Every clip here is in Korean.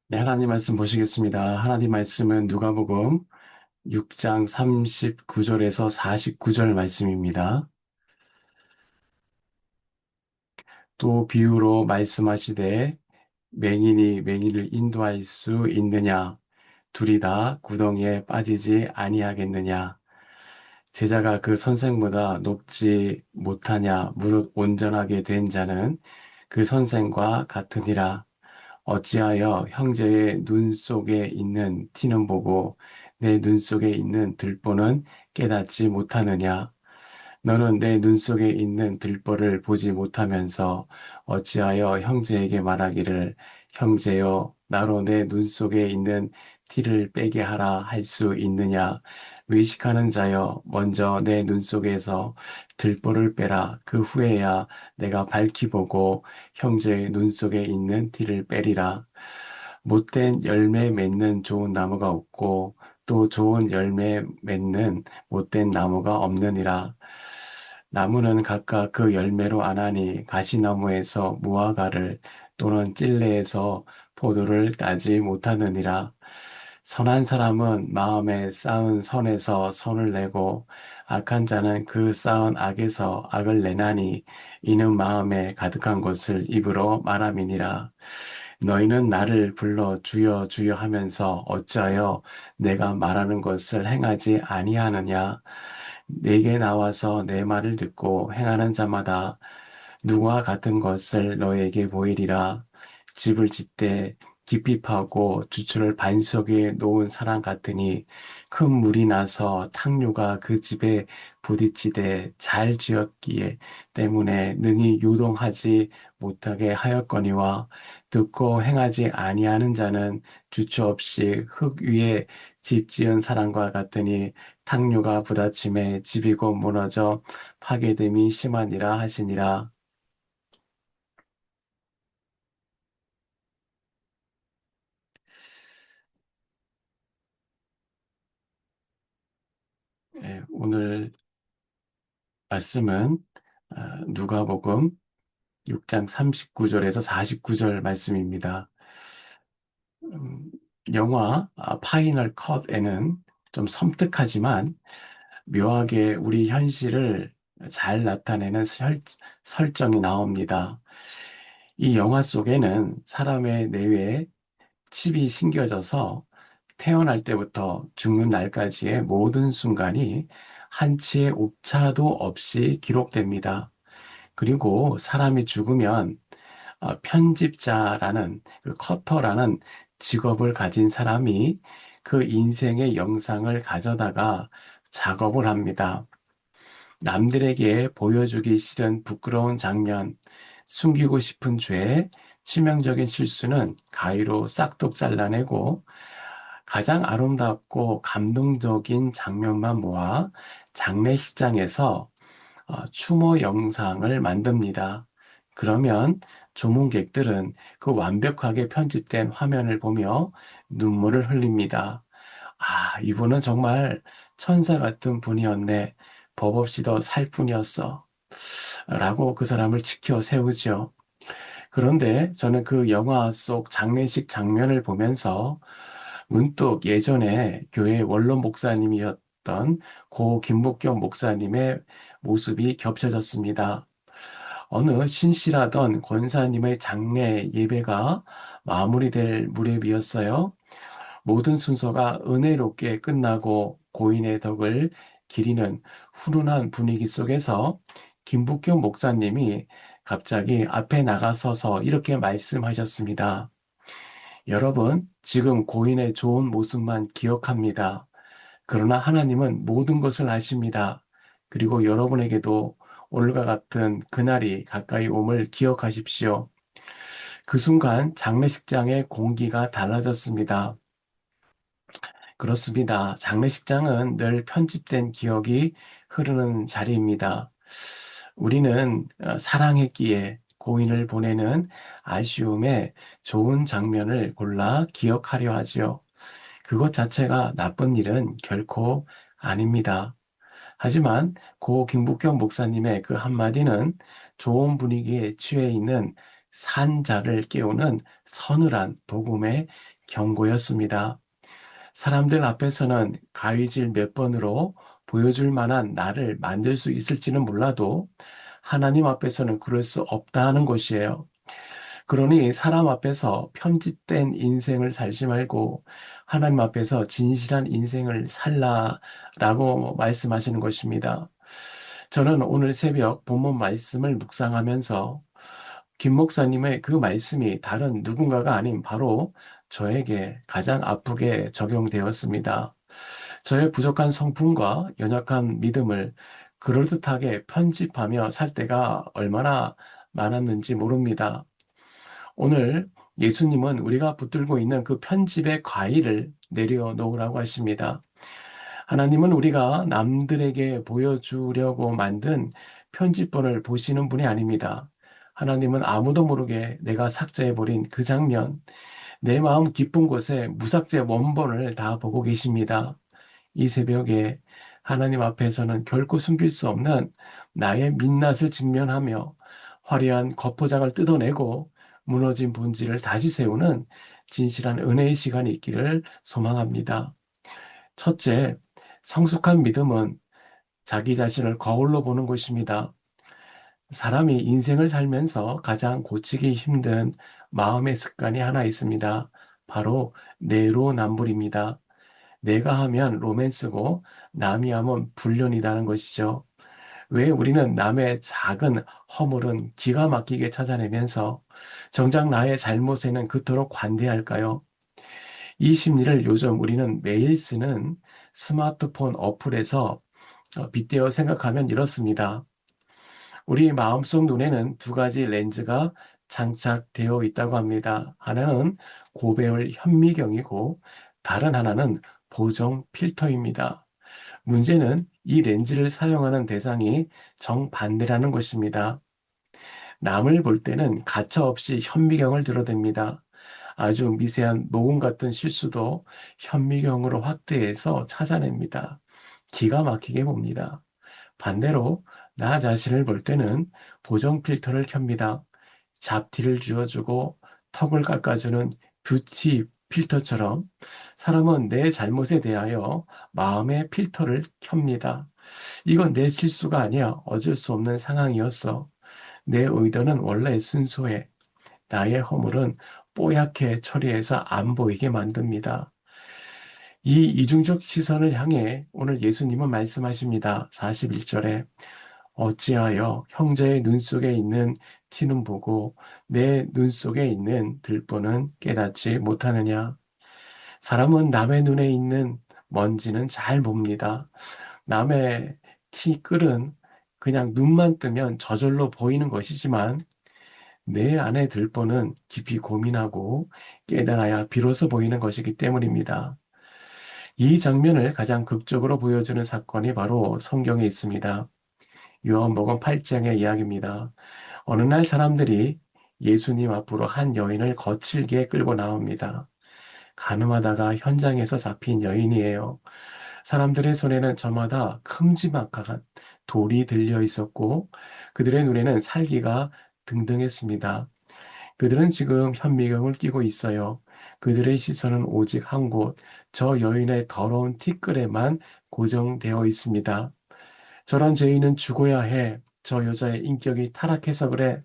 네, 하나님 말씀 보시겠습니다. 하나님 말씀은 누가복음 6장 39절에서 49절 말씀입니다. 또 비유로 말씀하시되 맹인이 맹인을 인도할 수 있느냐? 둘이 다 구덩이에 빠지지 아니하겠느냐? 제자가 그 선생보다 높지 못하냐? 무릇 온전하게 된 자는 그 선생과 같으니라. 어찌하여 형제의 눈 속에 있는 티는 보고 내 눈 속에 있는 들보는 깨닫지 못하느냐? 너는 내 눈 속에 있는 들보를 보지 못하면서 어찌하여 형제에게 말하기를 형제여 나로 내 눈 속에 있는 티를 빼게 하라 할 수 있느냐? 외식하는 자여 먼저 내 눈 속에서 들보를 빼라. 그 후에야 내가 밝히 보고 형제의 눈 속에 있는 티를 빼리라. 못된 열매 맺는 좋은 나무가 없고 또 좋은 열매 맺는 못된 나무가 없느니라. 나무는 각각 그 열매로 아나니 가시나무에서 무화과를 또는 찔레에서 포도를 따지 못하느니라. 선한 사람은 마음에 쌓은 선에서 선을 내고 악한 자는 그 쌓은 악에서 악을 내나니 이는 마음에 가득한 것을 입으로 말함이니라. 너희는 나를 불러 주여 주여 하면서 어찌하여 내가 말하는 것을 행하지 아니하느냐? 내게 나와서 내 말을 듣고 행하는 자마다 누구와 같은 것을 너에게 보이리라. 집을 짓되 깊이 파고 주추를 반석에 놓은 사람 같으니 큰 물이 나서 탕류가 그 집에 부딪히되 잘 지었기에 때문에 능히 요동하지 못하게 하였거니와 듣고 행하지 아니하는 자는 주체 없이 흙 위에 집 지은 사람과 같으니 탕류가 부딪힘에 집이 곧 무너져 파괴됨이 심하니라 하시니라. 오늘 말씀은 누가복음 6장 39절에서 49절 말씀입니다. 음, 영화 파이널 컷에는 좀 섬뜩하지만 묘하게 우리 현실을 잘 나타내는 설정이 나옵니다. 이 영화 속에는 사람의 뇌에 칩이 심겨져서 태어날 때부터 죽는 날까지의 모든 순간이 한치의 오차도 없이 기록됩니다. 그리고 사람이 죽으면 편집자라는 그 커터라는 직업을 가진 사람이 그 인생의 영상을 가져다가 작업을 합니다. 남들에게 보여주기 싫은 부끄러운 장면, 숨기고 싶은 죄, 치명적인 실수는 가위로 싹둑 잘라내고 가장 아름답고 감동적인 장면만 모아 장례식장에서 추모 영상을 만듭니다. 그러면 조문객들은 그 완벽하게 편집된 화면을 보며 눈물을 흘립니다. 아, 이분은 정말 천사 같은 분이었네. 법 없이 더 살 뿐이었어. 라고 그 사람을 지켜 세우죠. 그런데 저는 그 영화 속 장례식 장면을 보면서 문득 예전에 교회 원로 목사님이었던 고 김복경 목사님의 모습이 겹쳐졌습니다. 어느 신실하던 권사님의 장례 예배가 마무리될 무렵이었어요. 모든 순서가 은혜롭게 끝나고 고인의 덕을 기리는 훈훈한 분위기 속에서 김북경 목사님이 갑자기 앞에 나가서서 이렇게 말씀하셨습니다. 여러분, 지금 고인의 좋은 모습만 기억합니다. 그러나 하나님은 모든 것을 아십니다. 그리고 여러분에게도 오늘과 같은 그날이 가까이 옴을 기억하십시오. 그 순간 장례식장의 공기가 달라졌습니다. 그렇습니다. 장례식장은 늘 편집된 기억이 흐르는 자리입니다. 우리는 사랑했기에 고인을 보내는 아쉬움에 좋은 장면을 골라 기억하려 하지요. 그것 자체가 나쁜 일은 결코 아닙니다. 하지만 고 김국경 목사님의 그 한마디는 좋은 분위기에 취해 있는 산자를 깨우는 서늘한 복음의 경고였습니다. 사람들 앞에서는 가위질 몇 번으로 보여줄 만한 나를 만들 수 있을지는 몰라도 하나님 앞에서는 그럴 수 없다는 것이에요. 그러니 사람 앞에서 편집된 인생을 살지 말고 하나님 앞에서 진실한 인생을 살라라고 말씀하시는 것입니다. 저는 오늘 새벽 본문 말씀을 묵상하면서 김 목사님의 그 말씀이 다른 누군가가 아닌 바로 저에게 가장 아프게 적용되었습니다. 저의 부족한 성품과 연약한 믿음을 그럴듯하게 편집하며 살 때가 얼마나 많았는지 모릅니다. 오늘 예수님은 우리가 붙들고 있는 그 편집의 과일을 내려놓으라고 하십니다. 하나님은 우리가 남들에게 보여주려고 만든 편집본을 보시는 분이 아닙니다. 하나님은 아무도 모르게 내가 삭제해버린 그 장면, 내 마음 깊은 곳에 무삭제 원본을 다 보고 계십니다. 이 새벽에 하나님 앞에서는 결코 숨길 수 없는 나의 민낯을 직면하며 화려한 겉포장을 뜯어내고 무너진 본질을 다시 세우는 진실한 은혜의 시간이 있기를 소망합니다. 첫째, 성숙한 믿음은 자기 자신을 거울로 보는 것입니다. 사람이 인생을 살면서 가장 고치기 힘든 마음의 습관이 하나 있습니다. 바로 내로남불입니다. 내가 하면 로맨스고 남이 하면 불륜이라는 것이죠. 왜 우리는 남의 작은 허물은 기가 막히게 찾아내면서 정작 나의 잘못에는 그토록 관대할까요? 이 심리를 요즘 우리는 매일 쓰는 스마트폰 어플에서 빗대어 생각하면 이렇습니다. 우리 마음속 눈에는 두 가지 렌즈가 장착되어 있다고 합니다. 하나는 고배열 현미경이고 다른 하나는 보정 필터입니다. 문제는 이 렌즈를 사용하는 대상이 정반대라는 것입니다. 남을 볼 때는 가차없이 현미경을 들어댑니다. 아주 미세한 모공 같은 실수도 현미경으로 확대해서 찾아냅니다. 기가 막히게 봅니다. 반대로 나 자신을 볼 때는 보정 필터를 켭니다. 잡티를 지워주고 턱을 깎아주는 뷰티 필터처럼 사람은 내 잘못에 대하여 마음의 필터를 켭니다. 이건 내 실수가 아니야. 어쩔 수 없는 상황이었어. 내 의도는 원래 순수해. 나의 허물은 뽀얗게 처리해서 안 보이게 만듭니다. 이 이중적 시선을 향해 오늘 예수님은 말씀하십니다. 41절에 어찌하여 형제의 눈 속에 있는 티는 보고 내 눈 속에 있는 들보는 깨닫지 못하느냐. 사람은 남의 눈에 있는 먼지는 잘 봅니다. 남의 티끌은 그냥 눈만 뜨면 저절로 보이는 것이지만 내 안에 들보는 깊이 고민하고 깨달아야 비로소 보이는 것이기 때문입니다. 이 장면을 가장 극적으로 보여주는 사건이 바로 성경에 있습니다. 요한복음 8장의 이야기입니다. 어느 날 사람들이 예수님 앞으로 한 여인을 거칠게 끌고 나옵니다. 가늠하다가 현장에서 잡힌 여인이에요. 사람들의 손에는 저마다 큼지막한 돌이 들려 있었고 그들의 눈에는 살기가 등등했습니다. 그들은 지금 현미경을 끼고 있어요. 그들의 시선은 오직 한 곳, 저 여인의 더러운 티끌에만 고정되어 있습니다. 저런 죄인은 죽어야 해. 저 여자의 인격이 타락해서 그래.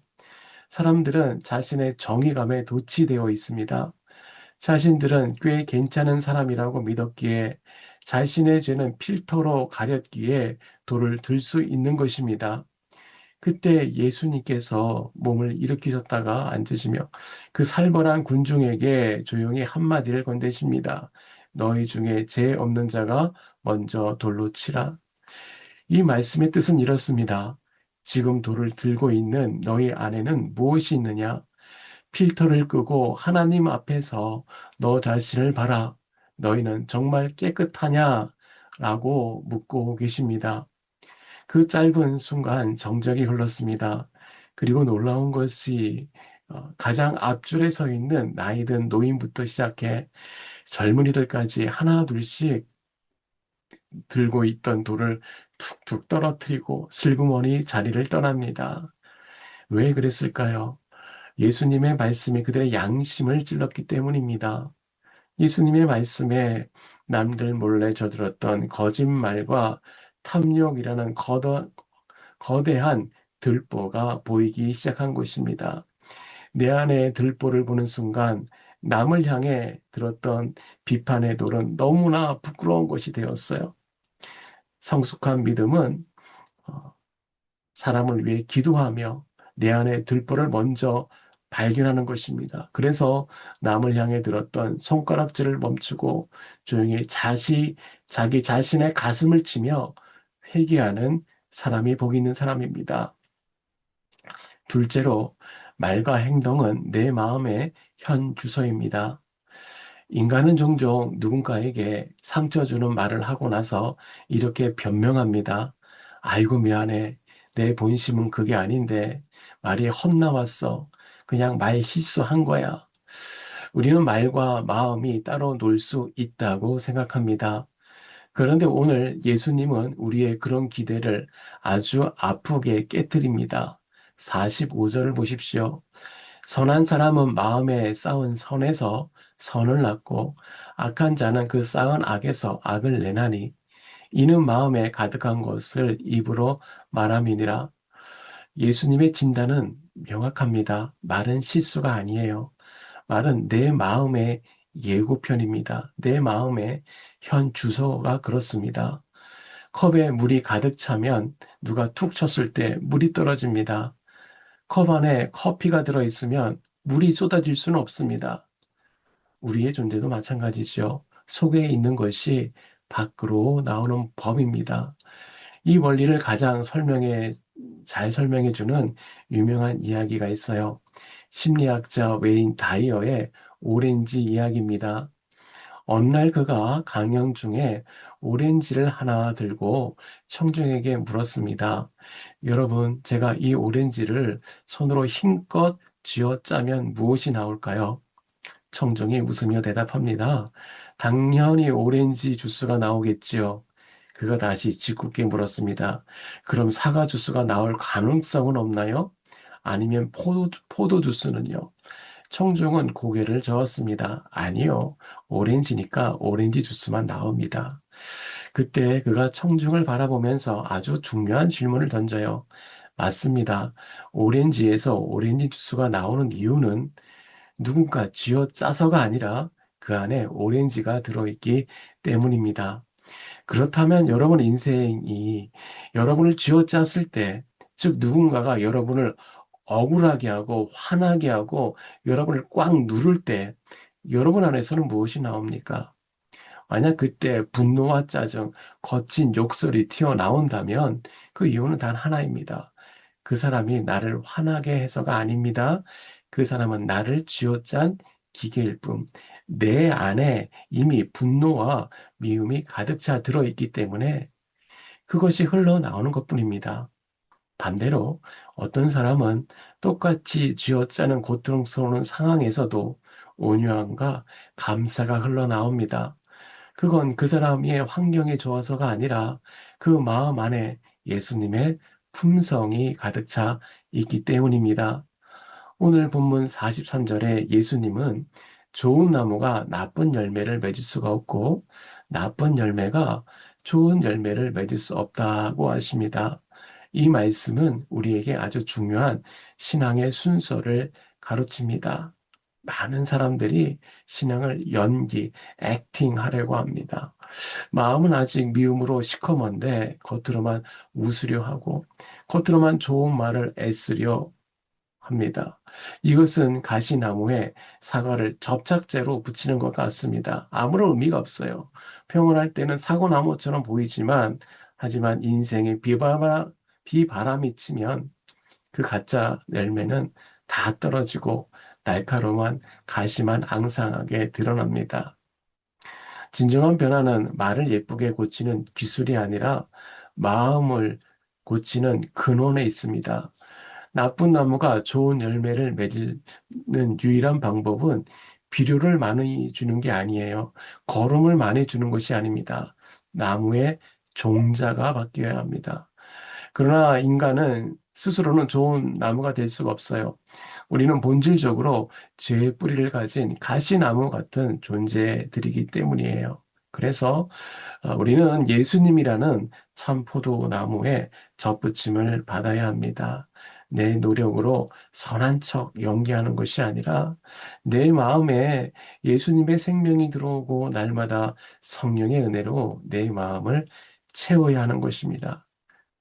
사람들은 자신의 정의감에 도취되어 있습니다. 자신들은 꽤 괜찮은 사람이라고 믿었기에 자신의 죄는 필터로 가렸기에 돌을 들 수 있는 것입니다. 그때 예수님께서 몸을 일으키셨다가 앉으시며 그 살벌한 군중에게 조용히 한마디를 건네십니다. 너희 중에 죄 없는 자가 먼저 돌로 치라. 이 말씀의 뜻은 이렇습니다. 지금 돌을 들고 있는 너희 안에는 무엇이 있느냐? 필터를 끄고 하나님 앞에서 너 자신을 봐라. 너희는 정말 깨끗하냐? 라고 묻고 계십니다. 그 짧은 순간 정적이 흘렀습니다. 그리고 놀라운 것이 가장 앞줄에 서 있는 나이든 노인부터 시작해 젊은이들까지 하나 둘씩 들고 있던 돌을 툭툭 떨어뜨리고 슬그머니 자리를 떠납니다. 왜 그랬을까요? 예수님의 말씀이 그들의 양심을 찔렀기 때문입니다. 예수님의 말씀에 남들 몰래 저질렀던 거짓말과 탐욕이라는 거대한 들보가 보이기 시작한 것입니다. 내 안에 들보를 보는 순간 남을 향해 들었던 비판의 돌은 너무나 부끄러운 것이 되었어요. 성숙한 믿음은 어, 사람을 위해 기도하며 내 안에 들보를 먼저 발견하는 것입니다. 그래서 남을 향해 들었던 손가락질을 멈추고 조용히 자기 자신의 가슴을 치며 회개하는 사람이 복 있는 사람입니다. 둘째로, 말과 행동은 내 마음의 현 주소입니다. 인간은 종종 누군가에게 상처 주는 말을 하고 나서 이렇게 변명합니다. 아이고, 미안해. 내 본심은 그게 아닌데 말이 헛나왔어. 그냥 말 실수한 거야. 우리는 말과 마음이 따로 놀 수 있다고 생각합니다. 그런데 오늘 예수님은 우리의 그런 기대를 아주 아프게 깨뜨립니다. 45절을 보십시오. 선한 사람은 마음에 쌓은 선에서 선을 낳고 악한 자는 그 쌓은 악에서 악을 내나니 이는 마음에 가득한 것을 입으로 말함이니라. 예수님의 진단은 명확합니다. 말은 실수가 아니에요. 말은 내 마음의 예고편입니다. 내 마음의 현 주소가 그렇습니다. 컵에 물이 가득 차면 누가 툭 쳤을 때 물이 떨어집니다. 컵 안에 커피가 들어있으면 물이 쏟아질 수는 없습니다. 우리의 존재도 마찬가지죠. 속에 있는 것이 밖으로 나오는 법입니다. 이 원리를 잘 설명해 주는 유명한 이야기가 있어요. 심리학자 웨인 다이어의 오렌지 이야기입니다. 어느 날 그가 강연 중에 오렌지를 하나 들고 청중에게 물었습니다. 여러분, 제가 이 오렌지를 손으로 힘껏 쥐어 짜면 무엇이 나올까요? 청중이 웃으며 대답합니다. 당연히 오렌지 주스가 나오겠지요. 그가 다시 짓궂게 물었습니다. 그럼 사과 주스가 나올 가능성은 없나요? 아니면 포도 주스는요? 청중은 고개를 저었습니다. 아니요. 오렌지니까 오렌지 주스만 나옵니다. 그때 그가 청중을 바라보면서 아주 중요한 질문을 던져요. 맞습니다. 오렌지에서 오렌지 주스가 나오는 이유는 누군가 쥐어 짜서가 아니라 그 안에 오렌지가 들어있기 때문입니다. 그렇다면 여러분 인생이 여러분을 쥐어짰을 때, 즉 누군가가 여러분을 억울하게 하고 화나게 하고 여러분을 꽉 누를 때 여러분 안에서는 무엇이 나옵니까? 만약 그때 분노와 짜증, 거친 욕설이 튀어나온다면 그 이유는 단 하나입니다. 그 사람이 나를 화나게 해서가 아닙니다. 그 사람은 나를 쥐어짠 기계일 뿐. 내 안에 이미 분노와 미움이 가득 차 들어있기 때문에 그것이 흘러나오는 것뿐입니다. 반대로 어떤 사람은 똑같이 쥐어짜는 고통스러운 상황에서도 온유함과 감사가 흘러나옵니다. 그건 그 사람의 환경이 좋아서가 아니라 그 마음 안에 예수님의 품성이 가득 차 있기 때문입니다. 오늘 본문 43절에 예수님은 좋은 나무가 나쁜 열매를 맺을 수가 없고 나쁜 열매가 좋은 열매를 맺을 수 없다고 하십니다. 이 말씀은 우리에게 아주 중요한 신앙의 순서를 가르칩니다. 많은 사람들이 신앙을 액팅 하려고 합니다. 마음은 아직 미움으로 시커먼데 겉으로만 웃으려 하고 겉으로만 좋은 말을 애쓰려 합니다. 이것은 가시나무에 사과를 접착제로 붙이는 것 같습니다. 아무런 의미가 없어요. 평온할 때는 사과나무처럼 보이지만 하지만 인생에 비바람이 치면 그 가짜 열매는 다 떨어지고 날카로운 가시만 앙상하게 드러납니다. 진정한 변화는 말을 예쁘게 고치는 기술이 아니라 마음을 고치는 근원에 있습니다. 나쁜 나무가 좋은 열매를 맺는 유일한 방법은 비료를 많이 주는 게 아니에요. 거름을 많이 주는 것이 아닙니다. 나무의 종자가 바뀌어야 합니다. 그러나 인간은 스스로는 좋은 나무가 될 수가 없어요. 우리는 본질적으로 죄의 뿌리를 가진 가시나무 같은 존재들이기 때문이에요. 그래서 우리는 예수님이라는 참 포도나무에 접붙임을 받아야 합니다. 내 노력으로 선한 척 연기하는 것이 아니라 내 마음에 예수님의 생명이 들어오고 날마다 성령의 은혜로 내 마음을 채워야 하는 것입니다.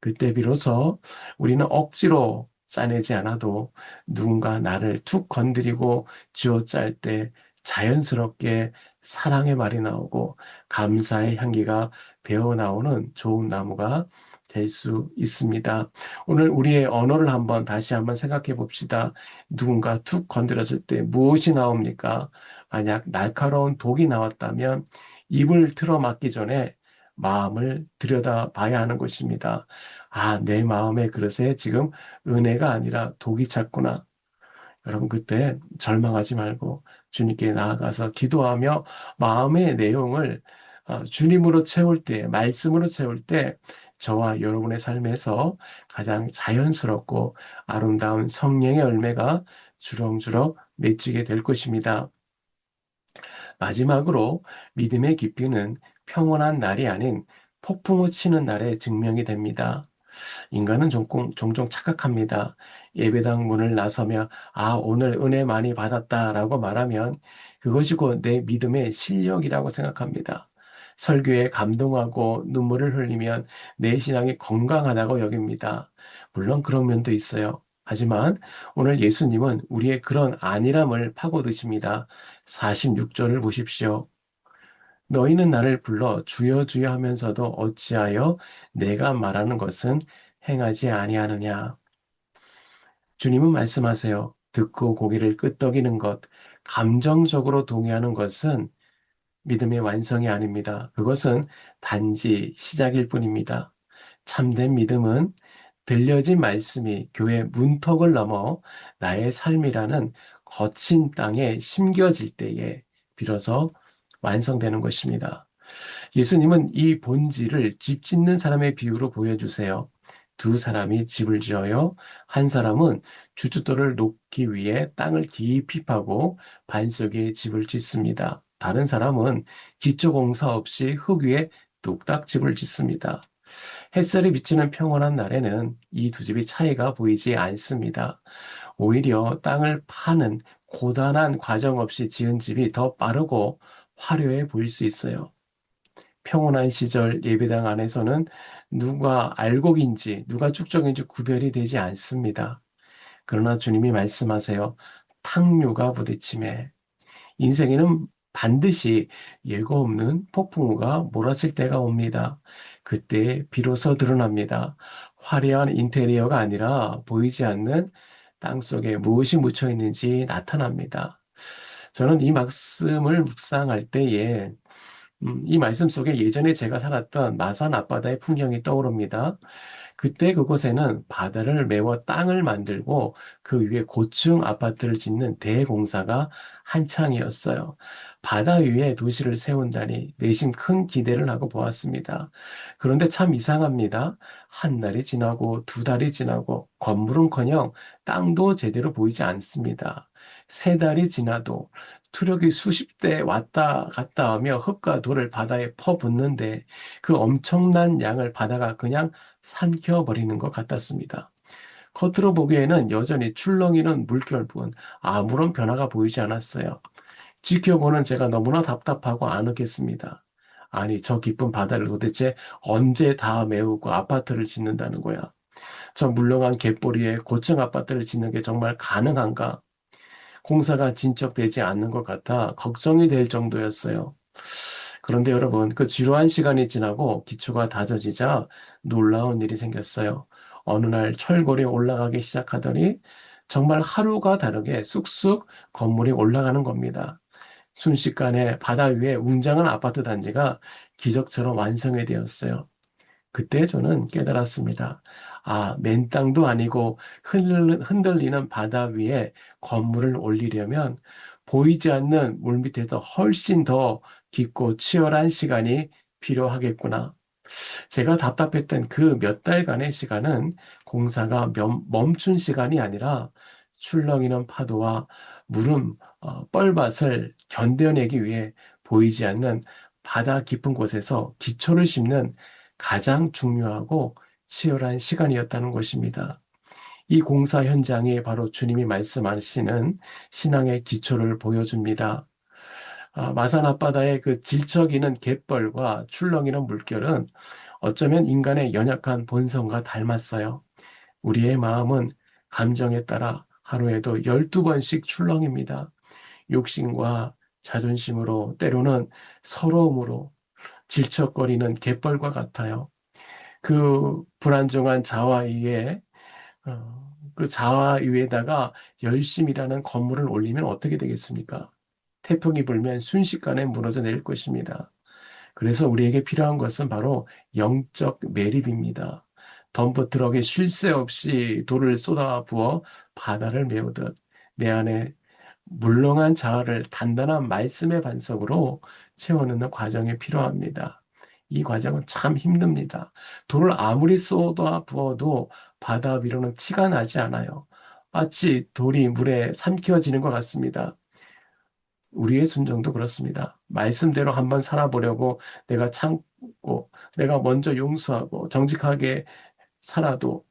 그때 비로소 우리는 억지로 짜내지 않아도 누군가 나를 툭 건드리고 쥐어짤 때 자연스럽게 사랑의 말이 나오고 감사의 향기가 배어나오는 좋은 나무가 될 수 있습니다. 오늘 우리의 언어를 다시 한번 생각해 봅시다. 누군가 툭 건드렸을 때 무엇이 나옵니까? 만약 날카로운 독이 나왔다면 입을 틀어막기 전에 마음을 들여다 봐야 하는 것입니다. 아, 내 마음의 그릇에 지금 은혜가 아니라 독이 찼구나. 여러분, 그때 절망하지 말고 주님께 나아가서 기도하며 마음의 내용을 주님으로 채울 때, 말씀으로 채울 때, 저와 여러분의 삶에서 가장 자연스럽고 아름다운 성령의 열매가 주렁주렁 맺히게 될 것입니다. 마지막으로 믿음의 깊이는 평온한 날이 아닌 폭풍우 치는 날에 증명이 됩니다. 인간은 종종 착각합니다. 예배당 문을 나서며 아, 오늘 은혜 많이 받았다라고 말하면 그것이 곧 내 믿음의 실력이라고 생각합니다. 설교에 감동하고 눈물을 흘리면 내 신앙이 건강하다고 여깁니다. 물론 그런 면도 있어요. 하지만 오늘 예수님은 우리의 그런 안일함을 파고드십니다. 46절을 보십시오. 너희는 나를 불러 주여 주여 하면서도 어찌하여 내가 말하는 것은 행하지 아니하느냐. 주님은 말씀하세요. 듣고 고개를 끄덕이는 것, 감정적으로 동의하는 것은 믿음의 완성이 아닙니다. 그것은 단지 시작일 뿐입니다. 참된 믿음은 들려진 말씀이 교회 문턱을 넘어 나의 삶이라는 거친 땅에 심겨질 때에 비로소 완성되는 것입니다. 예수님은 이 본질을 집 짓는 사람의 비유로 보여주세요. 두 사람이 집을 지어요. 한 사람은 주춧돌을 놓기 위해 땅을 깊이 파고 반석에 집을 짓습니다. 다른 사람은 기초 공사 없이 흙 위에 뚝딱 집을 짓습니다. 햇살이 비치는 평온한 날에는 이 두 집이 차이가 보이지 않습니다. 오히려 땅을 파는 고단한 과정 없이 지은 집이 더 빠르고 화려해 보일 수 있어요. 평온한 시절 예배당 안에서는 누가 알곡인지 누가 축적인지 구별이 되지 않습니다. 그러나 주님이 말씀하세요. 탕류가 부딪힘에 인생에는 반드시 예고 없는 폭풍우가 몰아칠 때가 옵니다. 그때 비로소 드러납니다. 화려한 인테리어가 아니라 보이지 않는 땅속에 무엇이 묻혀 있는지 나타납니다. 저는 이 말씀을 묵상할 때에 이 말씀 속에 예전에 제가 살았던 마산 앞바다의 풍경이 떠오릅니다. 그때 그곳에는 바다를 메워 땅을 만들고 그 위에 고층 아파트를 짓는 대공사가 한창이었어요. 바다 위에 도시를 세운다니 내심 큰 기대를 하고 보았습니다. 그런데 참 이상합니다. 한 달이 지나고 두 달이 지나고 건물은커녕 땅도 제대로 보이지 않습니다. 세 달이 지나도 투력이 수십 대 왔다 갔다 하며 흙과 돌을 바다에 퍼붓는데 그 엄청난 양을 바다가 그냥 삼켜버리는 것 같았습니다. 겉으로 보기에는 여전히 출렁이는 물결뿐 아무런 변화가 보이지 않았어요. 지켜보는 제가 너무나 답답하고 아늑했습니다. 아니, 저 깊은 바다를 도대체 언제 다 메우고 아파트를 짓는다는 거야. 저 물렁한 갯벌위에 고층 아파트를 짓는 게 정말 가능한가? 공사가 진척되지 않는 것 같아 걱정이 될 정도였어요. 그런데 여러분, 그 지루한 시간이 지나고 기초가 다져지자 놀라운 일이 생겼어요. 어느 날 철골이 올라가기 시작하더니 정말 하루가 다르게 쑥쑥 건물이 올라가는 겁니다. 순식간에 바다 위에 웅장한 아파트 단지가 기적처럼 완성이 되었어요. 그때 저는 깨달았습니다. 아, 맨 땅도 아니고 흔들리는 바다 위에 건물을 올리려면 보이지 않는 물밑에서 훨씬 더 깊고 치열한 시간이 필요하겠구나. 제가 답답했던 그 몇 달간의 시간은 공사가 멈춘 시간이 아니라 출렁이는 파도와 뻘밭을 견뎌내기 위해 보이지 않는 바다 깊은 곳에서 기초를 심는 가장 중요하고 치열한 시간이었다는 것입니다. 이 공사 현장이 바로 주님이 말씀하시는 신앙의 기초를 보여줍니다. 마산 앞바다의 그 질척이는 갯벌과 출렁이는 물결은 어쩌면 인간의 연약한 본성과 닮았어요. 우리의 마음은 감정에 따라 하루에도 12번씩 출렁입니다. 욕심과 자존심으로 때로는 서러움으로 질척거리는 갯벌과 같아요. 그 불안정한 자아 위에 그 자아 위에다가 열심이라는 건물을 올리면 어떻게 되겠습니까? 태풍이 불면 순식간에 무너져 내릴 것입니다. 그래서 우리에게 필요한 것은 바로 영적 매립입니다. 덤프트럭에 쉴 새 없이 돌을 쏟아부어 바다를 메우듯 내 안에 물렁한 자아를 단단한 말씀의 반석으로 채워넣는 과정이 필요합니다. 이 과정은 참 힘듭니다. 돌을 아무리 쏟아 부어도 바다 위로는 티가 나지 않아요. 마치 돌이 물에 삼키워지는 것 같습니다. 우리의 순종도 그렇습니다. 말씀대로 한번 살아보려고 내가 참고, 내가 먼저 용서하고 정직하게 살아도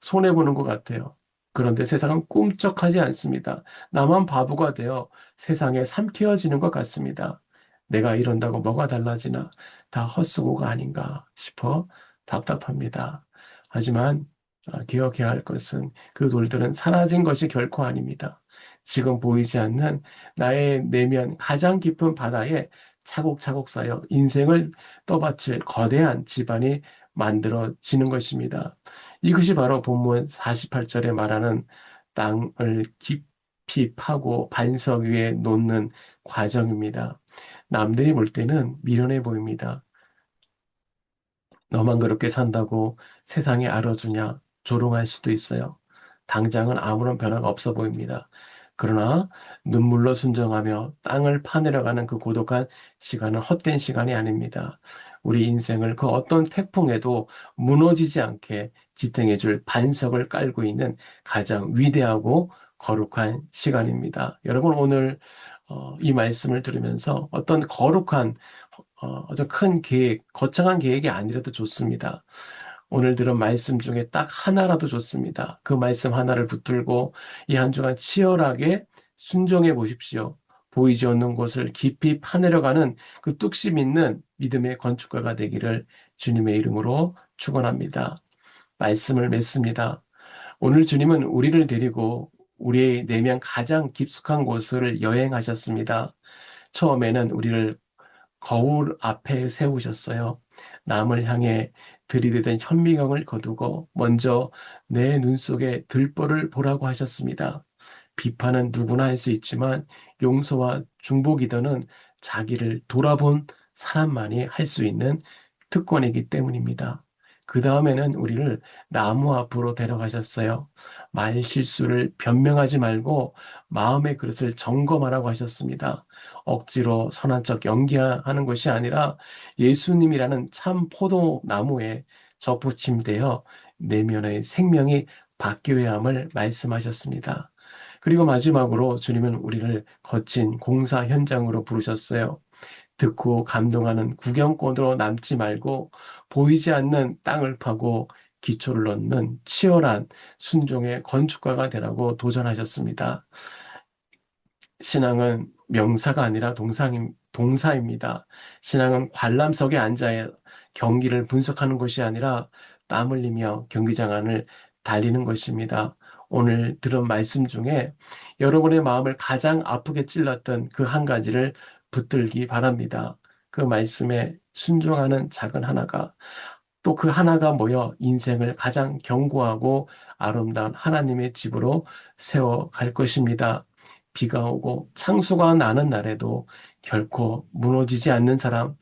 손해보는 것 같아요. 그런데 세상은 꿈쩍하지 않습니다. 나만 바보가 되어 세상에 삼키어지는 것 같습니다. 내가 이런다고 뭐가 달라지나 다 헛수고가 아닌가 싶어 답답합니다. 하지만 기억해야 할 것은 그 돌들은 사라진 것이 결코 아닙니다. 지금 보이지 않는 나의 내면 가장 깊은 바다에 차곡차곡 쌓여 인생을 떠받칠 거대한 집안이 만들어지는 것입니다. 이것이 바로 본문 48절에 말하는 땅을 깊이 파고 반석 위에 놓는 과정입니다. 남들이 볼 때는 미련해 보입니다. 너만 그렇게 산다고 세상에 알아주냐 조롱할 수도 있어요. 당장은 아무런 변화가 없어 보입니다. 그러나 눈물로 순정하며 땅을 파내려가는 그 고독한 시간은 헛된 시간이 아닙니다. 우리 인생을 그 어떤 태풍에도 무너지지 않게 지탱해줄 반석을 깔고 있는 가장 위대하고 거룩한 시간입니다. 여러분 오늘 이 말씀을 들으면서 어떤 거룩한 아주 큰 계획, 거창한 계획이 아니라도 좋습니다. 오늘 들은 말씀 중에 딱 하나라도 좋습니다. 그 말씀 하나를 붙들고 이 한 주간 치열하게 순종해 보십시오. 보이지 않는 곳을 깊이 파내려가는 그 뚝심 있는 믿음의 건축가가 되기를 주님의 이름으로 축원합니다. 말씀을 맺습니다. 오늘 주님은 우리를 데리고 우리의 내면 가장 깊숙한 곳을 여행하셨습니다. 처음에는 우리를 거울 앞에 세우셨어요. 남을 향해 들이대던 현미경을 거두고 먼저 내 눈 속에 들보를 보라고 하셨습니다. 비판은 누구나 할 수 있지만 용서와 중보기도는 자기를 돌아본 사람만이 할 수 있는 특권이기 때문입니다. 그 다음에는 우리를 나무 앞으로 데려가셨어요. 말 실수를 변명하지 말고 마음의 그릇을 점검하라고 하셨습니다. 억지로 선한 척 연기하는 것이 아니라 예수님이라는 참 포도나무에 접붙임되어 내면의 생명이 바뀌어야 함을 말씀하셨습니다. 그리고 마지막으로 주님은 우리를 거친 공사 현장으로 부르셨어요. 듣고 감동하는 구경꾼으로 남지 말고 보이지 않는 땅을 파고 기초를 넣는 치열한 순종의 건축가가 되라고 도전하셨습니다. 신앙은 명사가 아니라 동사입니다. 신앙은 관람석에 앉아 경기를 분석하는 것이 아니라 땀 흘리며 경기장 안을 달리는 것입니다. 오늘 들은 말씀 중에 여러분의 마음을 가장 아프게 찔렀던 그 한 가지를 붙들기 바랍니다. 그 말씀에 순종하는 작은 하나가 또 그 하나가 모여 인생을 가장 견고하고 아름다운 하나님의 집으로 세워갈 것입니다. 비가 오고 창수가 나는 날에도 결코 무너지지 않는 사람,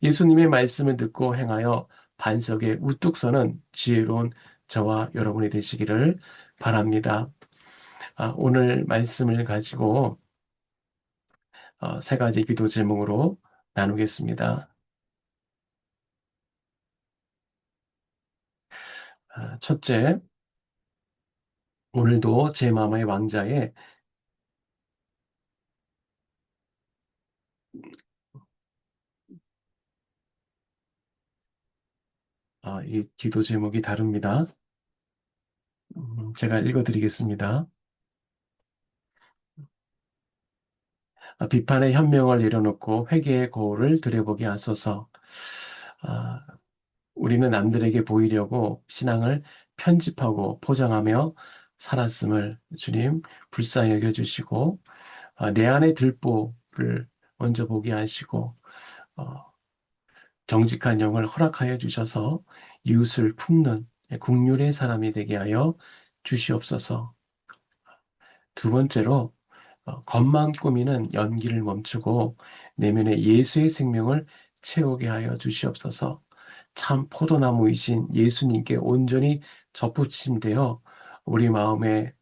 예수님의 말씀을 듣고 행하여 반석에 우뚝 서는 지혜로운 저와 여러분이 되시기를 바랍니다. 오늘 말씀을 가지고 세 가지 기도 제목으로 나누겠습니다. 첫째, 오늘도 제 마음의 왕자에 이 기도 제목이 다릅니다. 제가 읽어드리겠습니다. 비판의 현명을 내려놓고 회개의 거울을 들여보게 하소서. 아, 우리는 남들에게 보이려고 신앙을 편집하고 포장하며 살았음을 주님 불쌍히 여겨주시고, 내 안의 들보를 먼저 보게 하시고, 어, 정직한 영을 허락하여 주셔서 이웃을 품는 국률의 사람이 되게 하여 주시옵소서. 두 번째로, 겉만 꾸미는 연기를 멈추고 내면의 예수의 생명을 채우게 하여 주시옵소서. 참 포도나무이신 예수님께 온전히 접붙임되어 우리 마음에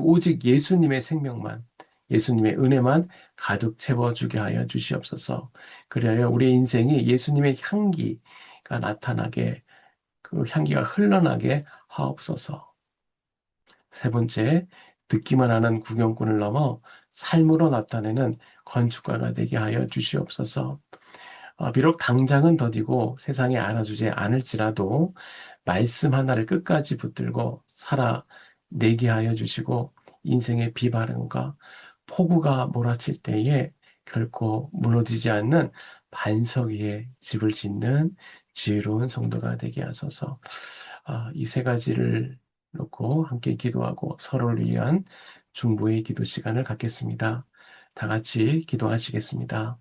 오직 예수님의 생명만, 예수님의 은혜만 가득 채워주게 하여 주시옵소서. 그리하여 우리의 인생이 예수님의 향기가 나타나게, 그 향기가 흘러나게 하옵소서. 세 번째, 듣기만 하는 구경꾼을 넘어 삶으로 나타내는 건축가가 되게 하여 주시옵소서. 비록 당장은 더디고 세상에 알아주지 않을지라도 말씀 하나를 끝까지 붙들고 살아내게 하여 주시고, 인생의 비바람과 폭우가 몰아칠 때에 결코 무너지지 않는 반석 위에 집을 짓는 지혜로운 성도가 되게 하소서. 이 세 가지를 놓고 함께 기도하고 서로를 위한 중보의 기도 시간을 갖겠습니다. 다 같이 기도하시겠습니다.